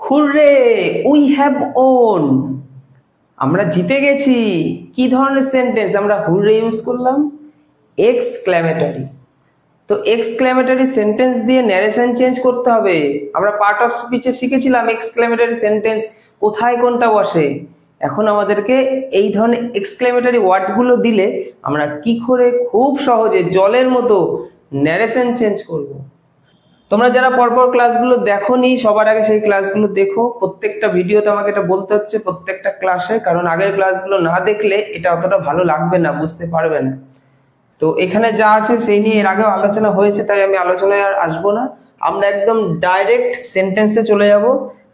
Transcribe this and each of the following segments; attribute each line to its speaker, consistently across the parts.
Speaker 1: Hurray, we have won, আমরা জিতে গেছি। কি ধরনের সেন্টেন্স আমরা হুররে ইউজ করলাম? এক্সক্লেমেটরি। তো এক্সক্লেমেটরি সেন্টেন্স দিয়ে ন্যারেশন চেঞ্জ করতে হবে। আমরা পার্ট অফ স্পিচে শিখেছিলাম এক্সক্লেমেটরি সেন্টেন্স কোথায় কোনটা বসে। এখন আমাদেরকে এই ধরনের এক্সক্লেমেটরি ওয়ার্ডগুলো দিলে আমরা কি করে খুব সহজে জলের মতো ন্যারেশন চেঞ্জ করব। তোমরা যারা পরপর ক্লাসগুলো দেখোনি সবার আগে সেই ক্লাসগুলো দেখো। প্রত্যেকটা ভিডিওতে আমাকে এটা বলতে হচ্ছে প্রত্যেকটা ক্লাসে, কারণ আগের ক্লাসগুলো না দেখলে এটা অতটা ভালো লাগবে না, বুঝতে পারবে না। তো এখানে যা আছে সেই নিয়ে এর আগেও আলোচনা হয়েছে, তাই আমি আলোচনায় আর আসবো না। আমরা একদম ডাইরেক্ট সেন্টেন্সে চলে যাব।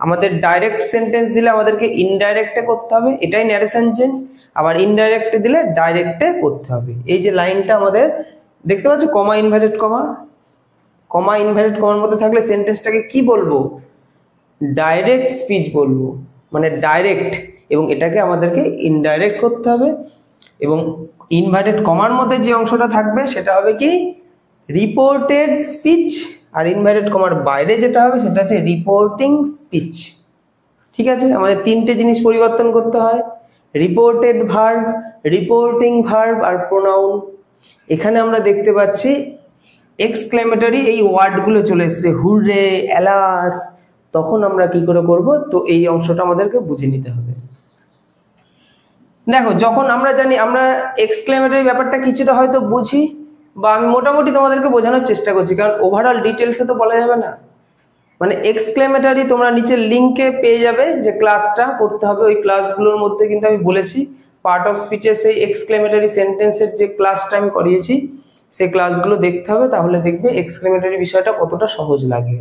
Speaker 1: আমাদের ডাইরেক্ট সেন্টেন্স দিলে আমাদেরকে ইনডাইরেক্টে করতে হবে, এটাই ন্যারেশন চেঞ্জ। আবার ইনডাইরেক্টে দিলে ডাইরেক্টে করতে হবে। এই যে লাইনটা আমাদের দেখতে পাচ্ছ, comma inverted comma, comma inverted কমার মধ্যে থাকলে সেন্টেন্সটাকে কি বলবো? ডাইরেক্ট স্পিচ বলবো, মানে ডাইরেক্ট। এবং এটাকে আমাদেরকে ইনডাইরেক্ট করতে হবে। এবং ইনভার্টেড কমার মধ্যে যে অংশটা থাকবে সেটা হবে কি? Reported speech. আর ইনভার্টেড কমার বাইরে যেটা হবে সেটা হচ্ছে রিপোর্টিং স্পিচ। ঠিক আছে, আমাদের তিনটে জিনিস পরিবর্তন করতে হয়: রিপোর্টেড ভার্ব, রিপোর্টিং ভার্ব আর প্রোনাউন। এখানে আমরা দেখতে পাচ্ছি এক্সক্লেমেটরি এই ওয়ার্ডগুলো চলে এসছে, হুররে, অ্যালাস। তখন আমরা কি করে করব? তো এই অংশটা আমাদেরকে বুঝে নিতে হবে। দেখো, যখন আমরা জানি, আমরা এক্সক্লেমেটরি ব্যাপারটা কিছুটা হয়তো বুঝি, বা আমি মোটামুটি তোমাদেরকে বোঝানোর চেষ্টা করছি, কারণ ওভারঅল ডিটেলসে তো বলা যাবে না। মানে এক্সক্লেমেটরি তোমরা নিচের লিঙ্কে পেয়ে যাবে, যে ক্লাসটা করতে হবে ওই ক্লাসগুলোর মধ্যে কিন্তু আমি বলেছি পার্ট অফ স্পিচে সেই এক্সক্লেমেটরি সেন্টেন্সের যে ক্লাসটা আমি করিয়েছি সেই ক্লাসগুলো দেখতে হবে, তাহলে দেখবে এক্সক্লেমেটরি বিষয়টা কতটা সহজ লাগবে।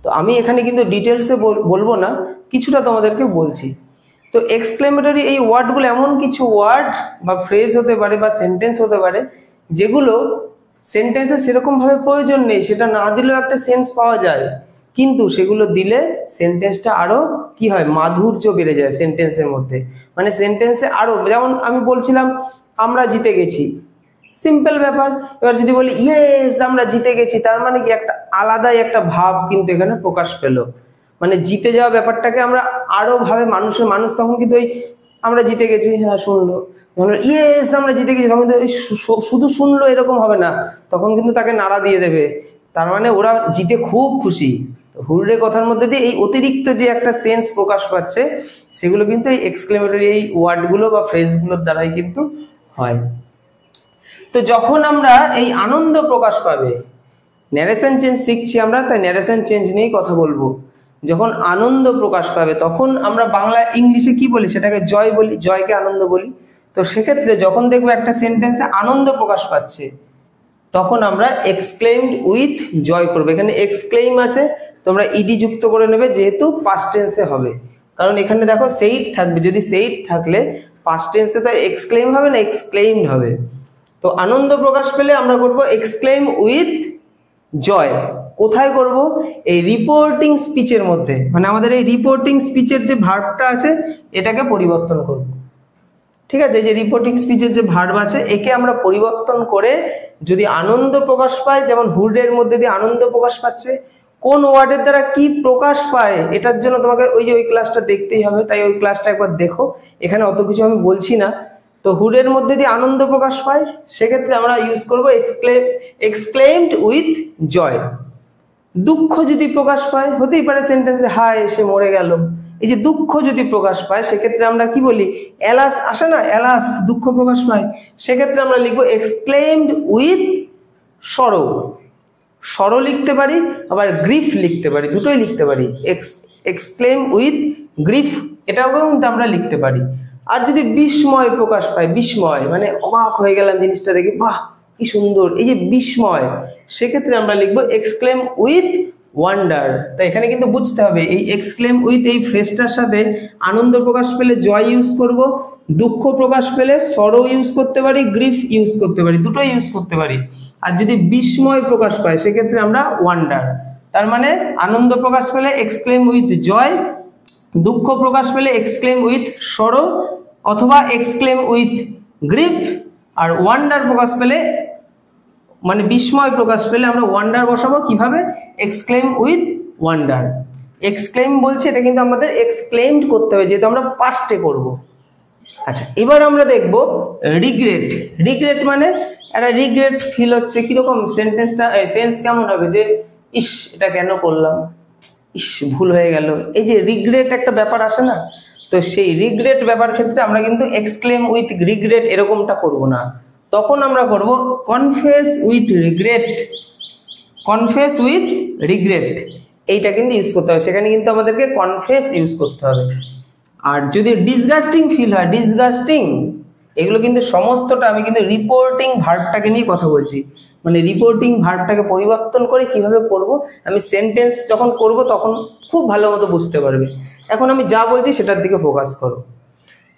Speaker 1: তো আমি এখানে কিন্তু ডিটেলসে বলবো না, কিছুটা তোমাদেরকে বলছি। তো এক্সক্লেমেটরি এই ওয়ার্ডগুলো এমন কিছু ওয়ার্ড বা ফ্রেজ হতে পারে বা সেন্টেন্স হতে পারে যেগুলো সেন্টেন্সে সেরকমভাবে প্রয়োজন নেই, সেটা না দিলেও একটা সেন্স পাওয়া যায়, কিন্তু সেগুলো দিলে সেন্টেন্সটা আরো কি হয়, মাধুর্য বেড়ে যায় সেন্টেন্সের মধ্যে। মানে সেন্টেন্সে আরো, যেমন আমি বলছিলাম আমরা জিতে গেছি, সিম্পল ব্যাপার। এবার যদি বলি ইয়েস আমরা জিতে গেছি, তার মানে কি একটা আলাদাই একটা ভাব কিন্তু এখানে প্রকাশ পেল। মানে জিতে যাওয়া ব্যাপারটাকে আমরা আরো ভাবে মানুষ তখন কিন্তু ওই আমরা জিতে গেছি হ্যাঁ শুনলো, ইয়েস আমরা জিতে গেছি, তখন কিন্তু শুধু শুনলো এরকম হবে না, তখন কিন্তু তাকে নাড়া দিয়ে দেবে, তার মানে ওরা জিতে খুব খুশি। হুররে কথার মধ্যে দিয়ে এই অতিরিক্ত যে একটা সেন্স প্রকাশ পাচ্ছে, সেগুলো কিন্তু এই এক্সক্লেমেটরি এই ওয়ার্ডগুলো বা ফ্রেজগুলোর দ্বারাই কিন্তু হয়। তো যখন আমরা এই আনন্দ প্রকাশ পাবে, ন্যারেশন চেঞ্জ শিখছি আমরা, তাই ন্যারেশন চেঞ্জ নিয়েই কথা বলবো। যখন আনন্দ প্রকাশ পাবে তখন আমরা বাংলা ইংলিশে কি বলি, সেটাকে জয় বলি, জয়কে আনন্দ বলি। তো সেক্ষেত্রে যখন দেখবো একটা সেন্টেন্সে আনন্দ প্রকাশ পাচ্ছে, তখন আমরা এক্সক্লেইমড উইথ জয় করবো। এখানে এক্সক্লেইম আছে, তোমরা ইডি যুক্ত করে নেবে, যেহেতু পাস্ট টেন্সে হবে। কারণ এখানে দেখো সেইট থাকবে, যদি সেইট থাকলে পাস্ট টেন্সে তো এক্সক্লেইম হবে না, এক্সক্লেইমড হবে। তো আনন্দ প্রকাশ পেলে আমরা করব এক্সক্লেইম উইথ জয়। কোথায় করব? এই রিপোর্টিং স্পিচের মধ্যে, মানে আমাদের এই রিপোর্টিং স্পিচের যে ভার্বটা আছে এটাকে পরিবর্তন করব। ঠিক আছে, এই যে রিপোর্টিং স্পিচের যে ভার্ব আছে একে আমরা পরিবর্তন করে যদি আনন্দ প্রকাশ পায়, যেমন হুররের মধ্যে দিয়ে আনন্দ প্রকাশ পাচ্ছে, কোন ওয়ার্ডের দ্বারা কি প্রকাশ পায় এটার জন্য তোমাকে ওই যে ওই ক্লাসটা দেখতেই হবে, তাই ওই ক্লাসটা একবার দেখো, এখানে অত কিছু আমি বলছি না। তো হুডের মধ্যে দিয়ে আনন্দ প্রকাশ পায়, সেক্ষেত্রে আমরা ইউজ করবো এক্সক্লেইমড উইথ জয়। দুঃখ যদি প্রকাশ পায়, হতেই পারে সেন্টেন্সে হায় সে মরে গেল, এই যে দুঃখ যদি প্রকাশ পায় সেক্ষেত্রে আমরা কি বলি, অ্যালাস আসে না, অ্যালাস দুঃখ প্রকাশ পায়, সেক্ষেত্রে আমরা লিখবো এক্সক্লেইমড উইথ সরো। সরো লিখতে পারি, আবার গ্রিফ লিখতে পারি, দুটোই লিখতে পারি। এক্সক্লেইম উইথ গ্রিফ এটাও কিন্তু আমরা লিখতে পারি। আর যদি বিস্ময় প্রকাশ পায়, বিস্ময় মানে অবাক হয়ে গেলাম জিনিসটা দেখে, বাহ কি সুন্দর, এই যে বিস্ময়, সেক্ষেত্রে আমরা লিখবো এক্সক্লেম উইথ ওয়ান্ডার। তাই এখানে কিন্তু বুঝতে হবে এই এক্সক্লেম উইথ এই ফ্রেজটার সাথে আনন্দ প্রকাশ পেলে জয় ইউজ করব, দুঃখ প্রকাশ পেলে সরো ইউজ করতে পারি, গ্রিফ ইউজ করতে পারি, দুটোই ইউজ করতে পারি। আর যদি বিস্ময় প্রকাশ পায় সেক্ষেত্রে আমরা ওয়ান্ডার। তার মানে আনন্দ প্রকাশ পেলে এক্সক্লেম উইথ জয়, দুঃখ প্রকাশ পেলে এক্সক্লেম উইথ সরো অথবা এক্সক্লেম উইথ গ্রিফ, আর ওয়ান্ডার প্রকাশ পেলে মানে বিস্ময় প্রকাশ পেলে আমরা ওয়ান্ডার বসাবো কিভাবে, এক্সক্লেম উইথ ওয়ান্ডার। এক্সক্লেম বলছে, এটা কিন্তু আমাদের এক্সক্লেমড করতে হবে যেহেতু আমরা পাস্টে করব। আচ্ছা, এবার আমরা দেখব রিগ্রেট। রিগ্রেট মানে একটা রিগ্রেট ফিল হচ্ছে, কিরকম সেন্টেন্সটা সেন্স কেমন হবে যে ইস এটা কেন করলাম, ইস ভুল হয়ে গেল, এই যে রিগ্রেট একটা ব্যাপার আসে না, তো সেই রিগ্রেট ব্যাপার ক্ষেত্রে আমরা কিন্তু এক্সক্লেম উইথ রিগ্রেট এরকমটা করব না, তখন আমরা করব confess with regret. Confess with regret এইটা কিন্তু ইউজ করতে হবে, সেখানে কিন্তু আমাদেরকে কনফেস ইউজ করতে হবে। আর যদি ডিসগাস্টিং ফিল হয়, ডিসগাস্টিং এগুলো কিন্তু সমস্তটা আমি কিন্তু রিপোর্টিং ভার্বটাকে নিয়ে কথা বলছি, মানে রিপোর্টিং ভার্বটাকে পরিবর্তন করে কিভাবে করব, আমি সেন্টেন্স যখন করব তখন খুব ভালো মতো বুঝতে পারবে। এখন আমি যা বলছি সেটার দিকে ফোকাস করো।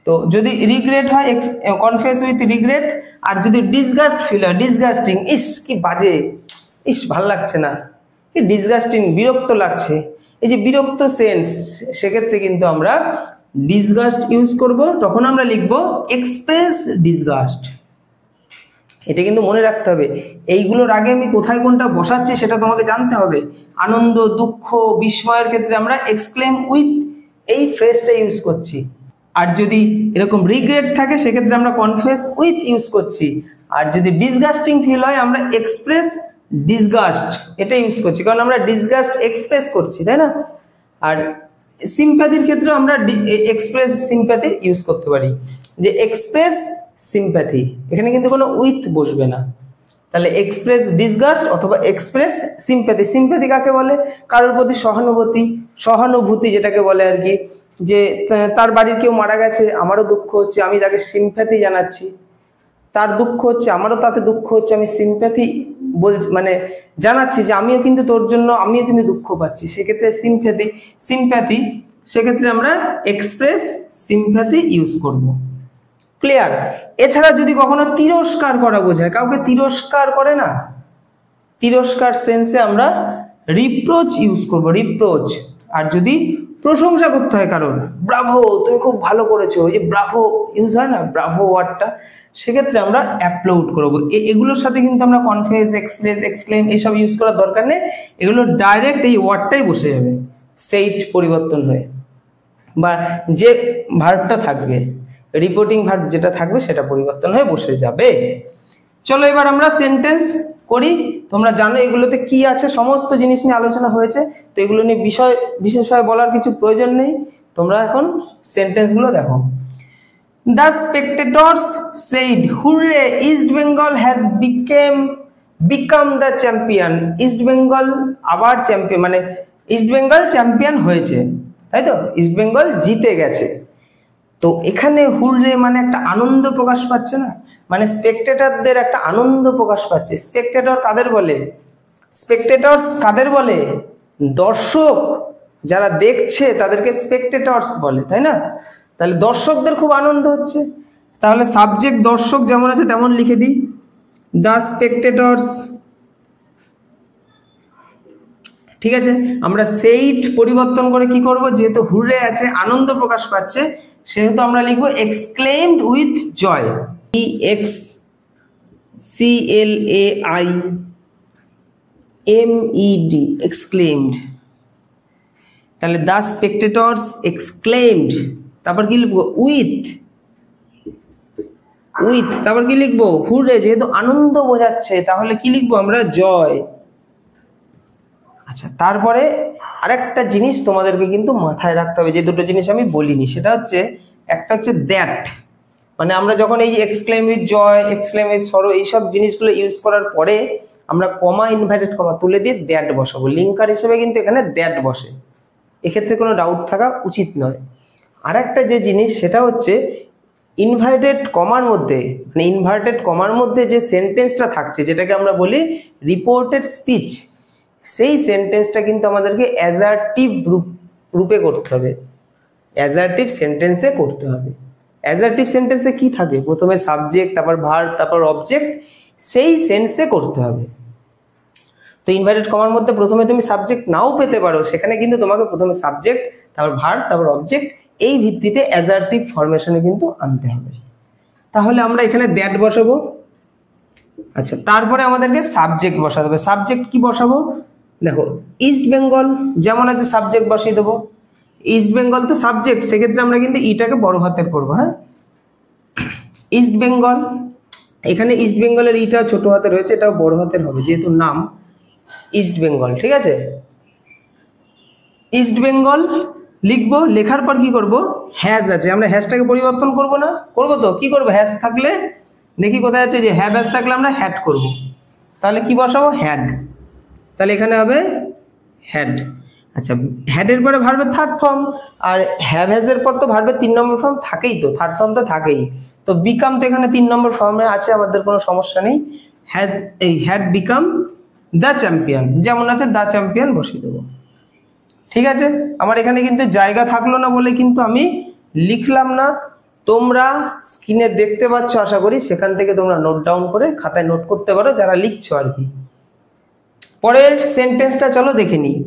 Speaker 1: তো যদি রিগ্রেট হয় কনফেস উইথ রিগ্রেট, আর যদি ডিসগাস্ট ফিল হয় ডিসগাস্টিং, ইস কি বাজে, ইস ভাল লাগছে না, কি ডিসগাস্টিং বিরক্ত লাগছে, এই যে বিরক্ত সেন্স, সেক্ষেত্রে কিন্তু আমরা ডিসগাস্ট ইউজ করব, তখন আমরা লিখব এক্সপ্রেস ডিসগাস্ট। এটা কিন্তু মনে রাখতে হবে, এইগুলোর আগে আমি কোথায় কোনটা বসাচ্ছি সেটা তোমাকে জানতে হবে। আনন্দ, দুঃখ, বিস্ময়ের ক্ষেত্রে আমরা এক্সক্লেম উইথ এই ফ্রেজটা ইউজ করছি, আর যদি এরকম রিগ্রেট থাকে সেক্ষেত্রে আমরা কনফেস উইথ ইউজ করছি, আর যদি ডিসগাস্টিং ফিল হয় আমরা এক্সপ্রেস ডিসগাস্ট এটা ইউজ করছি, কারণ আমরা ডিসগাস্ট এক্সপ্রেস করছি, তাই না। আর সিম্প্যাথির ক্ষেত্রে আমরা এক্সপ্রেস সিম্প্যাথি ইউজ করতে পারি, যে এক্সপ্রেস সিম্প্যাথি, এখানে কিন্তু কোনো উইথ বসবে না, তাহলে এক্সপ্রেস ডিসগাস্ট অথবা এক্সপ্রেস সিম্প্যাথি। সিম্প্যাথি কাকে বলে, কারোর প্রতি সহানুভূতি, সহানুভূতি যেটাকে বলে আর কি, যে তার বাড়ির কেউ মারা গেছে, আমারও দুঃখ হচ্ছে, আমি তাকে সিম্প্যাথি জানাচ্ছি, তার দুঃখ হচ্ছে আমারও তাতে দুঃখ হচ্ছে, আমি সিম্প্যাথি বলছি, মানে জানাচ্ছি যে আমিও কিন্তু তোর জন্য আমিও কিন্তু দুঃখ পাচ্ছি, সেক্ষেত্রে সিম্প্যাথি সেক্ষেত্রে আমরা এক্সপ্রেস সিম্প্যাথি ইউজ করব। ক্লিয়ার। এছাড়া যদি কখনো তিরস্কার করা বোঝায়, কাউকে তিরস্কার করে না, তিরস্কার সেন্সে আমরা রিপ্রোচ ইউজ করব, রিপ্রোচ। আর যদি প্রশংসা করতে হয় কারণ, ব্রাভো তুমি খুব ভালো করেছো, ওই যে ব্রাভো ইউজ হয় না, ব্রাভো ওয়ার্ডটা, সেক্ষেত্রে আমরা অ্যাপ্লাউড করবো। এগুলোর সাথে কিন্তু আমরা কনফেস, এক্সপ্রেস, এক্সক্লেম এইসব ইউজ করার দরকার নেই, এগুলো ডাইরেক্ট এই ওয়ার্ডটাই বসে যাবে, সেইট পরিবর্তন হয়ে, বা যে ভার্বটা থাকবে, রিপোর্টিং ভার্ব যেটা থাকবে সেটা পরিবর্তন হয়ে বসে যাবে। চলো এবার আমরা সেন্টেন্স করি। তোমরা জানো এগুলোতে কি আছে, সমস্ত জিনিস নিয়ে আলোচনা হয়েছে, তো এগুলো নিয়ে বিশেষভাবে বলার কিছু প্রয়োজন নেই। তোমরা এখন সেন্টেন্সগুলো দেখো। The spectators said, "Hooray! East Bengal has become the champion." East Bengal আবার চ্যাম্পিয়ন, মানে ইস্ট বেঙ্গল চ্যাম্পিয়ন হয়েছে, তাই তো, ইস্ট বেঙ্গল জিতে গেছে। তো এখানে হুররে মানে একটা আনন্দ প্রকাশ পাচ্ছে না, মানে স্পেকটেটরদের একটা আনন্দ প্রকাশ পাচ্ছে। স্পেকটেটর কাদের বলে, স্পেকটেটরস কাদের বলে, দর্শক যারা দেখছে তাদেরকে স্পেকটেটরস বলে, তাই না। তাহলে দর্শকদের খুব আনন্দ হচ্ছে, তাহলে সাবজেক্ট দর্শক যেমন আছে তেমন লিখে দিই, দ্য স্পেকটেটরস। ঠিক আছে, আমরা সেইট পরিবর্তন করে কি করব, যেহেতু হুররে আছে আনন্দ প্রকাশ পাচ্ছে, সেহেতু আমরা লিখব exclaimed with joy, EXCLAIMED, exclaimed. তাহলে দ্য স্পেকটেটরস এক্সক্লেমড, তারপর কি লিখবো, উইথ, তারপর কি লিখবো, হুররে, যেহেতু আনন্দ বোঝাচ্ছে তাহলে কি লিখবো আমরা, জয়। আচ্ছা, তারপরে আরেকটা জিনিস তোমাদেরকে কিন্তু মাথায় রাখতে হবে, যে দুটো জিনিস আমি বলিনি, সেটা হচ্ছে একটা হচ্ছে দ্যাট, মানে আমরা যখন এই যে exclaim with joy, exclaim with sorrow এইসব জিনিসগুলো ইউজ করার পরে আমরা কমা, ইনভার্টেড কমা তুলে দিয়ে দ্যাট বসাবো, লিঙ্কার হিসেবে কিন্তু এখানে দ্যাট বসে, এক্ষেত্রে কোনো ডাউট থাকা উচিত নয়। আর একটা যে জিনিস সেটা হচ্ছে ইনভার্টেড কমার মধ্যে, মানে ইনভার্টেড কমার মধ্যে যে সেন্টেন্সটা থাকছে যেটাকে আমরা বলি রিপোর্টেড স্পিচ, সেই সেন্টেন্সটা কিন্তু আমাদেরকে অ্যাজার্টিভ রূপে করতে হবে, অ্যাজার্টিভ সেন্টেন্সে করতে হবে। অ্যাজার্টিভ সেন্টেন্সে কি থাকে, প্রথমে সাবজেক্ট, তারপর ভার্ব, তারপর অবজেক্ট, সেই সেন্সে করতে হবে। তো ইনভার্টেড কমার মধ্যে প্রথমে তুমি সাবজেক্ট নাও পেতে পারো, সেখানে কিন্তু তোমাকে প্রথমে সাবজেক্ট, তারপর ভার্ব, তারপর অবজেক্ট, এই ভিত্তিতে অ্যাজার্টিভ ফরমেশনে কিন্তু আনতে হবে। তাহলে আমরা এখানে দ্যাট বসাবো। আচ্ছা, তারপরে আমাদেরকে সাবজেক্ট বসাতে হবে। সাবজেক্ট কি বসাবো, দেখো ইস্ট বেঙ্গল যেমন আছে সাবজেক্ট বসিয়ে দেবো, ইস্ট বেঙ্গল তো সাবজেক্ট, সেক্ষেত্রে আমরা কিন্তু ইটাকে বড় হাতের করবো। হ্যাঁ, ইস্ট বেঙ্গল, এখানে ইস্ট বেঙ্গলের ইটা ছোট হাতে রয়েছে, এটাও বড় হাতের হবে যেহেতু নাম ইস্ট বেঙ্গল। ঠিক আছে, ইস্ট বেঙ্গল লিখবো, লেখার পর কি করব, হ্যাজ আছে, আমরা হ্যাজটাকে পরিবর্তন করব না, করব তো কি করব, হ্যাজ থাকলে দেখি কোথায় আছে, যে হ্যাভ হ্যাজ থাকলে আমরা হ্যাড করব, তাহলে কি বসাবো, হ্যাড, তাহলে এখানে হবে হ্যাড। আচ্ছা, হ্যাডের পরে ভার্বের থার্ড ফর্ম, আর হ্যাভ হ্যাজ এর পর তো ভার্বের 3 নম্বর ফর্ম থাকেই, তো থার্ড ফর্ম তো থাকেই, তো বিকাম তো এখানে 3 নম্বর ফর্মে আছে, আমাদের কোনো সমস্যা নেই। হ্যাজ, এই হ্যাড বিকাম দ্য চ্যাম্পিয়ন, যেমন আছে দ্য চ্যাম্পিয়ন বসিয়ে দেবো। ঠিক আছে, আমার এখানে কিন্তু জায়গা থাকলো না বলে কিন্তু আমি লিখলাম না, তোমরা স্ক্রিনে দেখতে পাচ্ছ আশা করি, সেখান থেকে তোমরা নোট ডাউন করে খাতায় নোট করতে পারো যারা লিখছো আর কি। পরের সেন্টেন্সটা চলো দেখে নিই।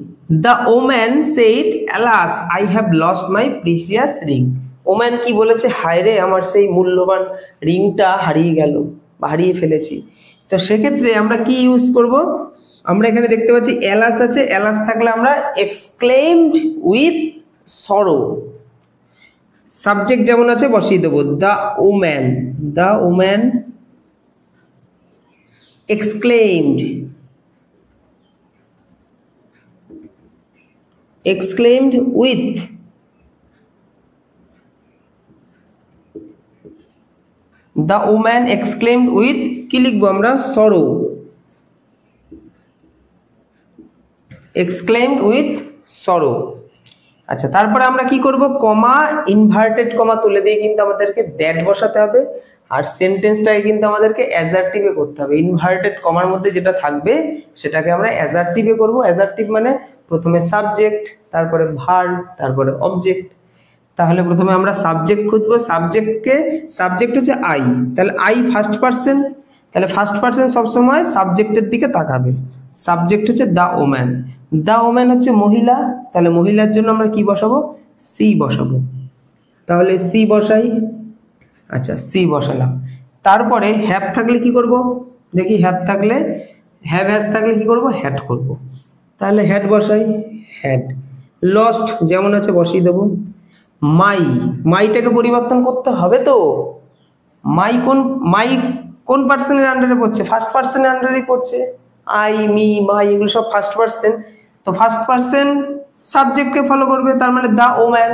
Speaker 1: The woman said alas I have lost my precious ring. Woman কি বলেছে, হায় রে আমার সেই মূল্যবান রিংটা হারিয়ে গেল বা হারিয়ে ফেলেছি। তো সেক্ষেত্রে আমরা কি ইউজ করব, আমরা এখানে দেখতে পাচ্ছি অ্যালাস আছে, অ্যালাস থাকলে আমরা এক্সক্লেমড উইথ সরো, সাবজেক্ট যেমন আছে বসিয়ে দেবো the woman, the woman exclaimed, exclaimed with the woman exclaimed with কি লিখবো আমরা, sorrow, exclaimed with sorrow। আচ্ছা, তারপরে আমরা কি করব, কমা ইনভার্টেড কমা তুলে দিয়ে কিন্তু আমাদেরকে দ্যাট বসাতে হবে, আর সেন্টেন্সটাকে কিন্তু আমাদেরকে অ্যাজারটিভে করতে হবে। ইনভার্টেড কমার মধ্যে যেটা থাকবে সেটাকে আমরা অ্যাজারটিভে করব। অ্যাজারটিভ মানে প্রথমে সাবজেক্ট, তারপরে ভার্ব, তারপরে অবজেক্ট। তাহলে প্রথমে আমরা সাবজেক্ট খুঁজবো, সাবজেক্ট হচ্ছে আই, তাহলে আই ফার্স্ট পারসন, তাহলে ফার্স্ট পারসন সবসময় সাবজেক্টের দিকে তাকাবে। সাবজেক্ট হচ্ছে দ্য ওম্যান, দ্য ওম্যান হচ্ছে মহিলা, তাহলে মহিলার জন্য আমরা কি বসাবো, সি বসাবো, তাহলে সি বসাই। আচ্ছা, সি বসালাম। তারপরে হ্যাভ থাকলে কি করব, দেখি হ্যাভ থাকলে, হ্যাভ হ্যাজ থাকলে কি করব, হ্যাড করব, তাহলে হ্যাড বসাই, হ্যাড। লস্ট যেমন আছে বসিয়ে দেবো। মাই, মাইটাকে পরিবর্তন করতে হবে তো, মাই কোন পার্সনের আন্ডারে পড়ছে, ফার্স্ট পার্সনের আন্ডারেই পড়ছে, আই, মি, মাই এগুলো সব ফার্স্ট পার্সন, তো ফার্স্ট পার্সন সাবজেক্টকে ফলো করবে, তার মানে দ্য ওম্যান।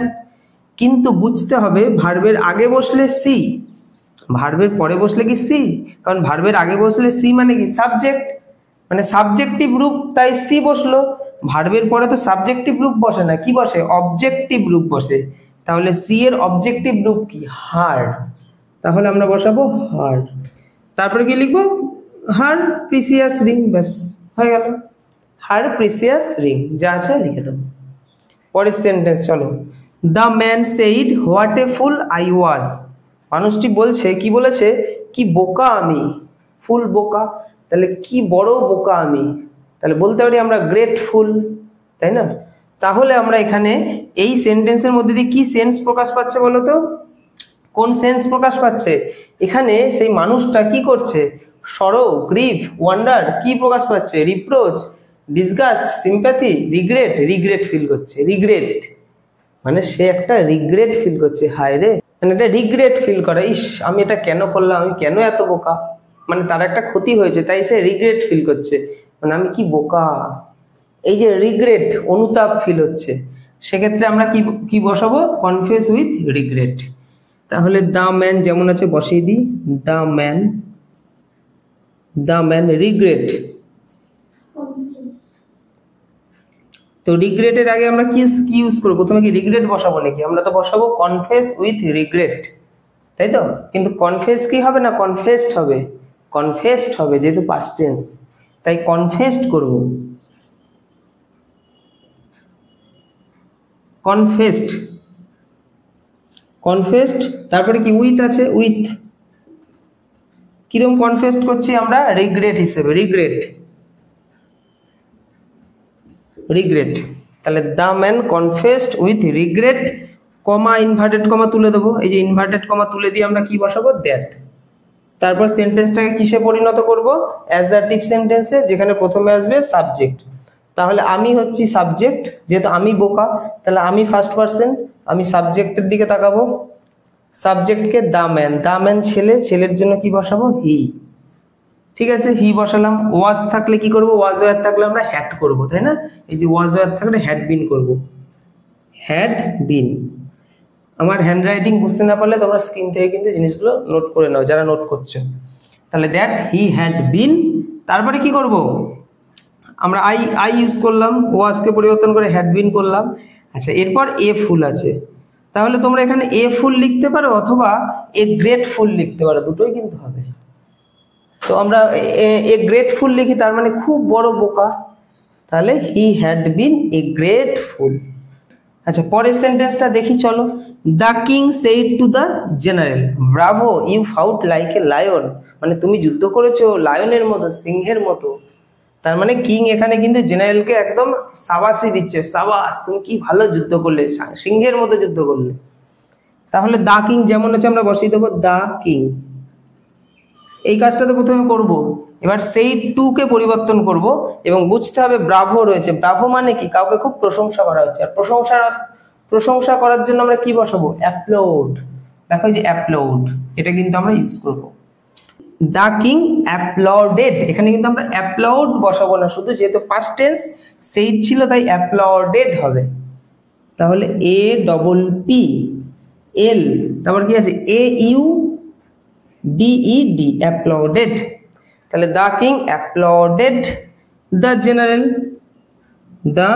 Speaker 1: কিন্তু বুঝতে হবে ভার্বের আগে বসলে সি, ভার্বের পরে বসলে কি সি, কারণ ভার্বের আগে বসলে সি মানে কি সাবজেক্ট, মানে সাবজেক্টিভ রূপ, তাই সি বসলো। ভার্বের পরে তো সাবজেক্টিভ রূপ বসে না, কি বসে, অবজেক্টিভ রূপ বসে, তাহলে সি এর অবজেক্টিভ রূপ কি, হার, তাহলে আমরা বসাবো হার। তারপরে কি লিখবো, হার প্রিসিয়াস রিং, ব্যাস হয়ে গেল, হার প্রিসিয়াস রিং, যা আছে লিখে দেবো। পরের সেন্টেন্স চলো। The man said what a full I was. মানুষটি বলছে, কি বলেছে, কি বোকা আমি, ফুল বোকা, তাহলে কি বড় বোকা আমি, তাহলে বলতে পারি আমরা গ্রেটফুল, তাই না। তাহলে আমরা এখানে এই সেন্টেন্সের মধ্যে দিয়ে কি সেন্স প্রকাশ পাচ্ছে বলো তো, কোন সেন্স প্রকাশ পাচ্ছে, এখানে সেই মানুষটা কি করছে, সরো, গ্রিভ, ওয়ান্ডার, কি প্রকাশ পাচ্ছে, reproach, disgust, sympathy, regret, regret feel করছে, রিগ্রেট মানে সে একটা রিগ্রেট ফিল করছে, হায় রে, মানে এটা রিগ্রেট ফিল করা, ইস আমি এটা কেন করলাম, আমি কেন এত বোকা, মানে তার একটা ক্ষতি হয়েছে তাই সে রিগ্রেট ফিল করছে, মানে আমি কি বোকা, এই যে রিগ্রেট, অনুতাপ ফিল হচ্ছে, সেক্ষেত্রে আমরা কি বসাবো, কনফেস উইথ রিগ্রেট। তাহলে দ্য ম্যান যেমন আছে বসিয়ে দিই, দ্য ম্যান রিগ্রেট। তো রিগ্রেটের আগে আমরা কি ইউজ করবো, প্রথমে কি রিগ্রেট বসাবো নাকি, আমরা তো বসাবো কনফেস উইথ রিগ্রেট, তাই তো। কিন্তু কনফেস কি হবে না, কনফেসড হবে, কনফেসড হবে যেহেতু পাস্ট টেন্স, তাই কনফেসড করব, কনফেসড। তারপরে কি উইথ আছে, উইথ, কিরকম কনফেসড করছি আমরা, রিগ্রেট হিসেবে, রিগ্রেট। তাহলে the man confessed with regret, comma inverted comma তুলে দেবো, এই যে ইনভার্টেড কমা তুলে দিয়ে আমরা কি বসাবো, দ্যাট। তারপর সেন্টেন্সটাকে কিসে পরিণত করব, অ্যাজারটিভ সেন্টেন্সে, যেখানে প্রথমে আসবে সাবজেক্ট। তাহলে আমি হচ্ছি সাবজেক্ট, যেহেতু আমি বোকা তাহলে আমি ফার্স্ট পার্সন, আমি সাবজেক্টের দিকে তাকাবো। সাবজেক্টকে দা ম্যান ছেলে, ছেলের জন্য কি বসাবো? হি। ঠিক আছে, হি বসালাম। ওয়াজ থাকলে কি করব? ওয়াজ ওয়্যার থাকলে আমরা হ্যাড করব, তাই না? এই যে ওয়াজ ওয়্যার থাকলে হ্যাড বিন করব, হ্যাড বিন। আমার হ্যান্ড রাইটিং বুঝতে না পারলে তোমরা স্ক্রিন থেকে কিন্তু জিনিসগুলো নোট করে নাও যারা নোট করছো। তাহলে দ্যাট হি হ্যাড বিন, তারপরে কি করব? আমরা আই ইউজ করলাম, ওয়াজকে পরিবর্তন করে হ্যাড বিন করলাম। আচ্ছা, এরপর এ ফুল আছে, তাহলে তোমরা এখানে এ ফুল লিখতে পারো অথবা এ গ্রেটফুল লিখতে পারো, দুটোই কিন্তু হবে। তো আমরা এ গ্রেটফুল লিখি, তার মানে খুব বড় বোকা, তাহলে he had been A grateful. আচ্ছা, পরের সেন্টেন্সটা দেখি চলো। The king said to the general, bravo you fought like a lion, মানে তুমি যুদ্ধ করেছো লায়নের মতো, সিংহের মতো। তার মানে কিং এখানে কিন্তু জেনারেলকে একদম সাবাসি দিচ্ছে, সাবাস তুমি কি ভালো যুদ্ধ করলে, সিংহের মতো যুদ্ধ করলে। তাহলে দা কিং যেমন আছে আমরা বসিয়ে দেবো দা কিং। এই কাজটা তো প্রথমে করব। এবার সেই টু কে পরিবর্তন করব এবং বুঝতে হবে ব্রাভো রয়েছে। ব্রাভো মানে কি? কাউকে খুব প্রশংসা করা হচ্ছে, আর প্রশংসা করার জন্য আমরা কি বসাবো? অ্যাপ্লৌড। দেখো যে অ্যাপ্লৌড, এটা কিন্তু আমরা ইউজ করব। দ্য কিং অ্যাপ্লডেড, এখানে কিন্তু আমরা অ্যাপ্লৌড বসাবো না, শুধু যেহেতু পাস্ট টেন্স সেইড ছিল তাই অ্যাপ্লডেড হবে। তাহলে এ ডবল পি এল, তারপর কি আছে? A U D, applauded. তাহলে the king applauded the general, the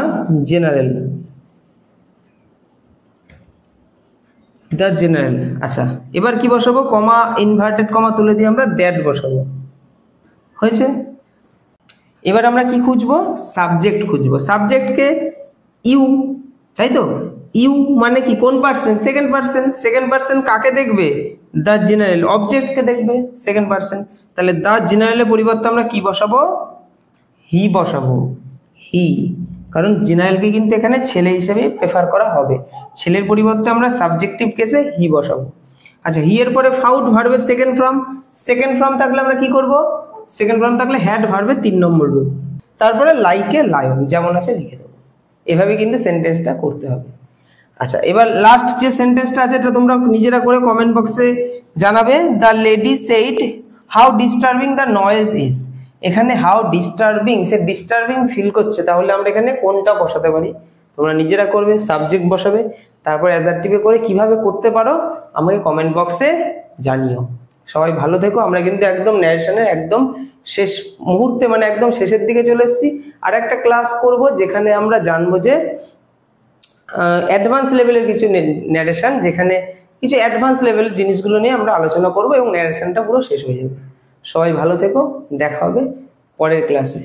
Speaker 1: general, the general. আচ্ছা, এবার কি বসাবো? কমা, ইনভার্টেড কমা তুলে দিয়ে আমরা দ্যাট বসাবো, হয়েছে। এবার আমরা কি খুঁজবো? সাবজেক্ট খুঁজবো। সাবজেক্টকে ইউ, তাই তো? ইউ মানে কি? কোন person? Second person. Second person কাকে দেখবে? দ্য জেনারেল, অবজেক্টকে দেখবে সেকেন্ড পার্সন। তাহলে দ্য জেনারেলের পরিবর্তে আমরা কি বসাবো? হি বসাবো, হি। কারণ জেনারেলকে কিন্তু এখানে ছেলে হিসেবে প্রেফার করা হবে, ছেলের পরিবর্তে আমরা সাবজেক্টিভ কেসে হি বসাবো। আচ্ছা, হি এর পরে ফাউট ভার্বের সেকেন্ড ফর্ম। সেকেন্ড ফর্ম থাকলে আমরা কি করব? সেকেন্ড ফর্ম থাকলে হ্যাড ভার্বের 3 নম্বর রূপ, তারপরে লাইক এ লায়ন যেমন আছে লিখে দেবো। এভাবে কিন্তু সেন্টেন্সটা করতে হবে। আচ্ছা, এবার লাস্ট যে সেন্টেন্সটা আছে এটা তোমরা নিজেরা করে কমেন্ট বক্সে জানাবে। The lady said how disturbing the noise is, এখানে হাউ ডিস্টার্বিং, সে ডিস্টার্বিং ফিল করছে, তাহলে আমরা এখানে কোনটা বসাতে পারি? তোমরা নিজেরা করবে, সাবজেক্ট বসাবে, তারপর অ্যাডজেক্টিভে করে কিভাবে করতে পারো আমাকে কমেন্ট বক্সে জানিও। সবাই ভালো থেকো। আমরা কিন্তু একদম ন্যারেশনের একদম শেষ মুহূর্তে, মানে একদম শেষের দিকে চলে এসেছি। আর একটা ক্লাস করব যেখানে আমরা জানবো যে অ্যাডভান্স লেভেলের কিছু ন্যারেশন, যেখানে কিছু অ্যাডভান্স লেভেলের জিনিসগুলো নিয়ে আমরা আলোচনা করব এবং ন্যারেশনটা পুরো শেষ হয়ে যাবে। সবাই ভালো থেকো, দেখা হবে পরের ক্লাসে।